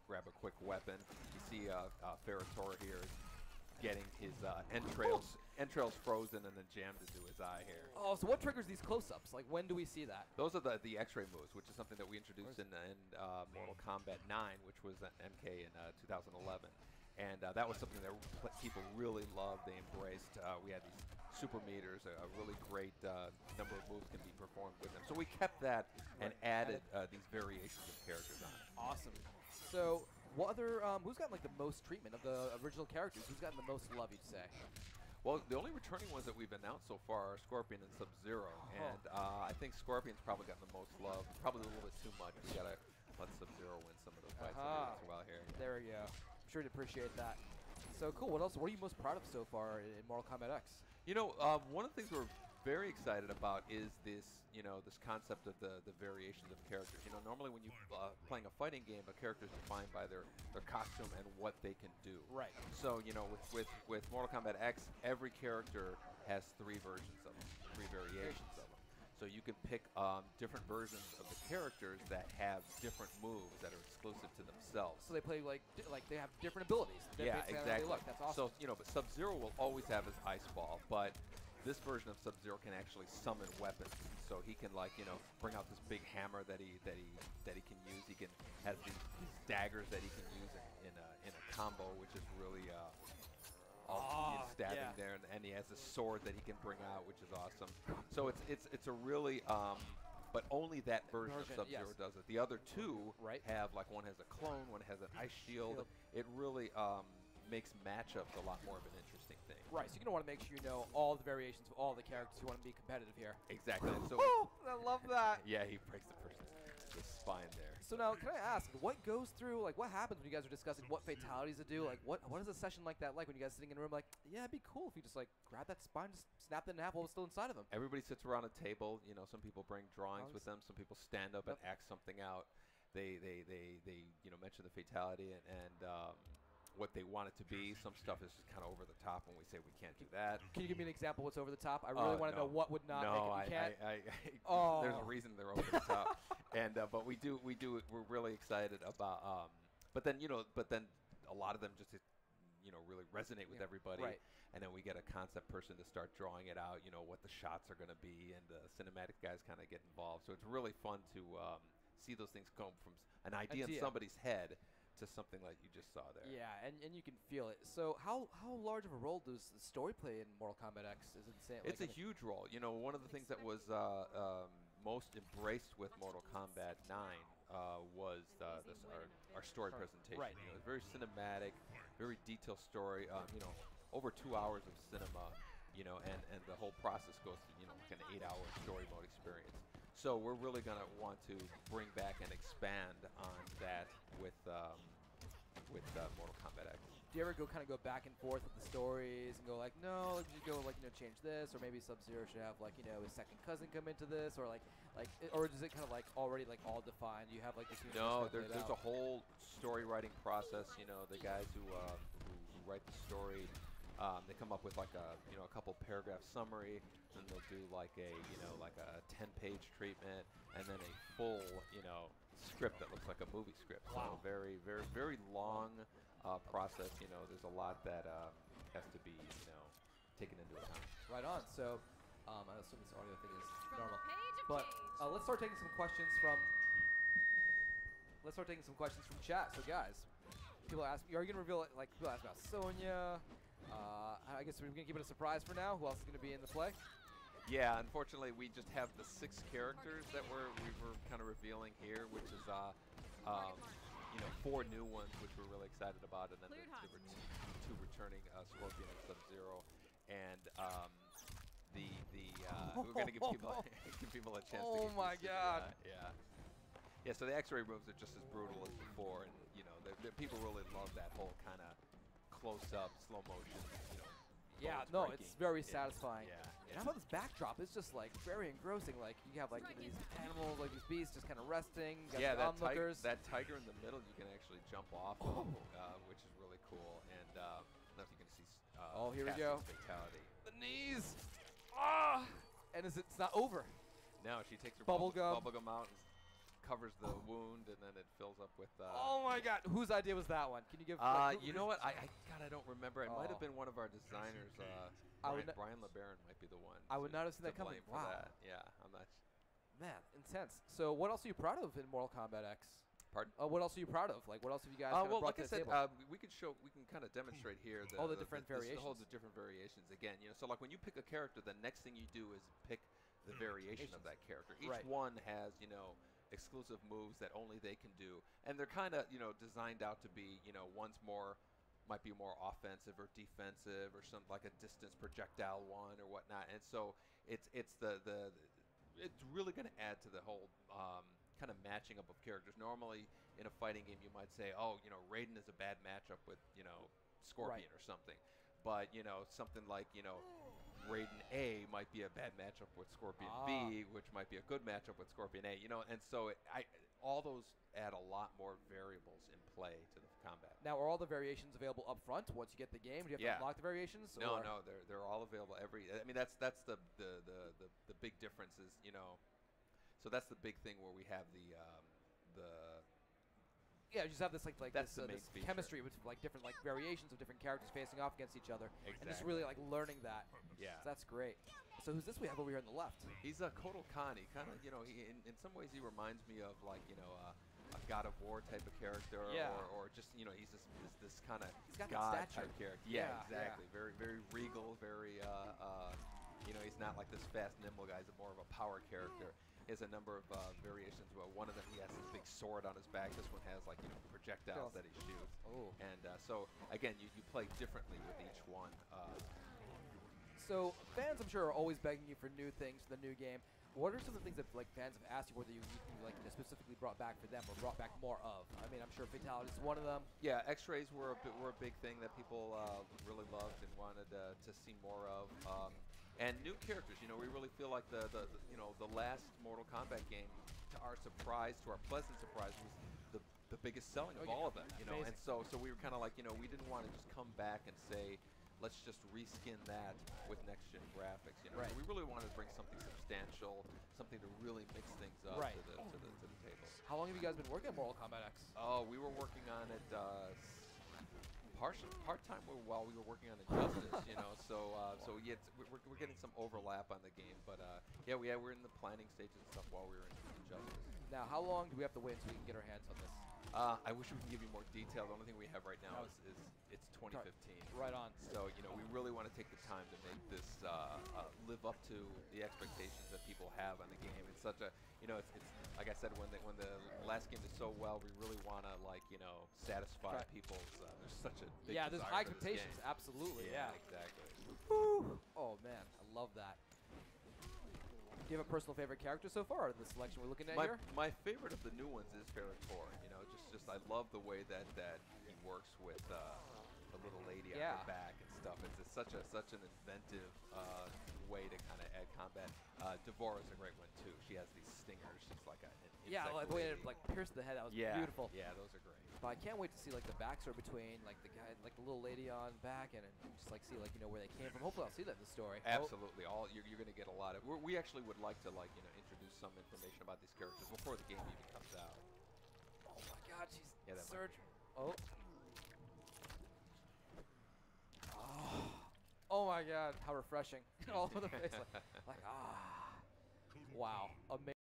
grab a quick weapon. You see Ferrator here is getting his entrails frozen and then jammed into his eye here. Oh, so what triggers these close-ups? Like, when do we see that? Those are the X-ray moves, which is something that we introduced in Mortal Kombat 9, which was an MK in 2011. And that was something that people really loved. They embraced. We had these super meters. A really great number of moves can be performed with them. So we kept that and added these variations of characters on it. Awesome. So what other, who's gotten like the most treatment of the original characters? Who's gotten the most love, you'd say? Well, the only returning ones that we've announced so far are Scorpion and Sub-Zero. And I think Scorpion's probably gotten the most love. Probably a little bit too much. We got to let Sub-Zero win some of those fights every once in a while here. There we go. I'm sure to appreciate that. So cool. What else? What are you most proud of so far in Mortal Kombat X? You know, one of the things we're very excited about is this, this concept of the variations of characters. You know, normally when you're playing a fighting game, a character is defined by their costume and what they can do. Right. So, with Mortal Kombat X, every character has 3 versions of them, 3 variations of them. So you can pick different versions of the characters that have different moves that are exclusive to themselves. So they play like they have different abilities. Yeah, exactly. Look. That's awesome. So but Sub-Zero will always have his ice ball, but this version of Sub-Zero can actually summon weapons. So he can bring out this big hammer that he can use. He can has these daggers that he can use in a combo, which is really stabbing there, and he has a sword that he can bring out, which is awesome. So it's a really but only that version of Sub-Zero does it. The other 2 have one has a clone, one has an ice shield. It really makes matchups a lot more of an interesting thing. Right, so you're going to want to make sure you know all the variations of all the characters. You want to be competitive here. Exactly. So I love that. Yeah, he breaks the person's spine there. So now, can I ask, what goes through, what happens when you guys are discussing what fatalities to do? What is a session like that like when you guys are sitting in a room yeah, it'd be cool if you just grab that spine, just snap it in half while it's still inside of them. Everybody sits around a table. Some people bring drawings with them. Some people stand up and act something out. They mention the fatality and what they want it to be. Some stuff is just kind of over the top when we say we can't do that. Can you give me an example what's over the top? I really want to know what would not make it. You can't? There's a reason they're over the top. And but we're really excited about but then a lot of them just really resonate with everybody. Right. And then we get a concept person to start drawing it out, what the shots are going to be, and the cinematic guys kind of get involved. So it's really fun to see those things come from an idea in somebody's head to something like you just saw there. Yeah, and you can feel it. So how large of a role does the story play in Mortal Kombat X? Is it insane? It's a huge role. One of the things that was most embraced with Mortal Kombat 9 was our story presentation. Right. It's very cinematic, very detailed story. Over 2 hours of cinema. And the whole process goes through, like an 8-hour story mode experience. So we're really going to want to bring back and expand on that with Mortal Kombat X. Do you ever go back and forth with the stories and go no, let's just go change this, or maybe Sub-Zero should have his second cousin come into this, or or is it kind of already all defined? You have this. No, there's a whole story writing process. The guys who write the story. They come up with a couple paragraph summary, then they'll do a 10-page treatment, and then a full script that looks like a movie script. Wow. So very, very, very long process. There's a lot that has to be taken into account. Right on. So I assume this audio thing is normal, but let's start taking some questions from. Let's start taking some questions from chat. So guys, people ask, are you gonna reveal people ask about Sonya? I guess we're going to keep it a surprise for now. Who else is going to be in the play? Yeah, unfortunately, we just have the 6 characters that we were kind of revealing here, which is 4 new ones, which we're really excited about, and then there were 2 returning Scorpion and Sub-Zero, and we're going to give people a chance. Oh my God! Yeah. Yeah, so the X-ray moves are just as brutal as before, and people really love that whole kind of close-up, slow motion. Yeah, no, it's very satisfying. Yeah. And how about this backdrop? It's just very engrossing. You have these animals, these beasts, just kind of resting. Yeah, that tiger in the middle, you can actually jump off of, which is really cool. And I don't know if you can see. Here we go. Fatality. The knees. Ah! And it's not over. No, she takes her bubblegum out and covers the wound and then it fills up with. Oh my God! Whose idea was that one? Can you give? You know what? God, I don't remember. It might have been one of our designers. Brian LeBaron might be the one. I would not have seen that coming. For that. Yeah, I'm not. Man, intense. So, what else are you proud of in Mortal Kombat X? Pardon? What else are you proud of? Like, what else have you guys? Well, brought like to I the said, table? we can kind of demonstrate here all the different variations. All the different variations. Again, so like when you pick a character, the next thing you do is pick the variation of that character. Each one has, exclusive moves that only they can do, and they're kind of, designed out to be, one's might be more offensive or defensive or something like a distance projectile one or whatnot. And so it's really going to add to the whole kind of matching up of characters. Normally in a fighting game you might say, oh, Raiden is a bad matchup with, Scorpion or something. But, something like, Raiden A might be a bad matchup with Scorpion B, which might be a good matchup with Scorpion A, and so all those add a lot more variables in play to the combat. Now, are all the variations available up front once you get the game? Do you have to unlock the variations? No, they're all available that's the big difference is, so that's the big thing where we have the you just have this that's this chemistry with different variations of different characters facing off against each other, and just really learning that. Yeah, so that's great. So who's this we have over here on the left? He's Kotal Khan. He kind of in some ways he reminds me of a God of War type of character, or just he's this kind of god type character. Yeah, exactly. Yeah. Very very regal. Very he's not like this fast nimble guy. He's more of a power character. He has a number of variations. Well, one of them, he has this big sword on his back. This one has projectiles that he shoots. Oh. And so again, you play differently with each one. So fans, I'm sure, are always begging you for new things for the new game. What are some of the things that fans have asked you whether you specifically brought back for them or brought back more of? I mean, I'm sure Fatality is one of them. Yeah, X-rays were a big thing that people really loved and wanted to see more of. And new characters, we really feel like the last Mortal Kombat game, to our surprise, to our pleasant surprise, was the biggest selling of all of them. And so we were kind of like, we didn't want to just come back and say, let's just reskin that with next-gen graphics. Right. So we really wanted to bring something substantial, something to really mix things up to the table. How long have you guys been working on Mortal Kombat X? Oh, we were working on it part-time while we were working on Injustice, so we're getting some overlap on the game, but we're in the planning stages and stuff while we were in Injustice. Now, how long do we have to wait until we can get our hands on this? I wish we could give you more detail. The only thing we have right now is it's 2015. Right on. So we really want to take the time to make this live up to the expectations that people have on the game. It's such a it's like I said, when the last game did so well, we really want to satisfy people's. There's such a big there's high expectations. Absolutely. Yeah. Exactly. Woo. Oh man, I love that. Do you have a personal favorite character so far in the selection we're looking at here? My favorite of the new ones is Ferritor. Just I love the way that he works with the little lady on her back and stuff. It's such an inventive way to kind of add combat. Devora's a great one too. She has these stingers. She's like an insect the way it pierced the head. That was beautiful. Yeah, those are great. But I can't wait to see the backstory between the guy, the little lady on back, and just see where they came from. Hopefully, I'll see that in the story. Absolutely, you're going to get a lot of. We actually would like to introduce some information about these characters before the game even comes out. Oh my God, she's surge. Oh my God, how refreshing! All over the face, wow, amazing.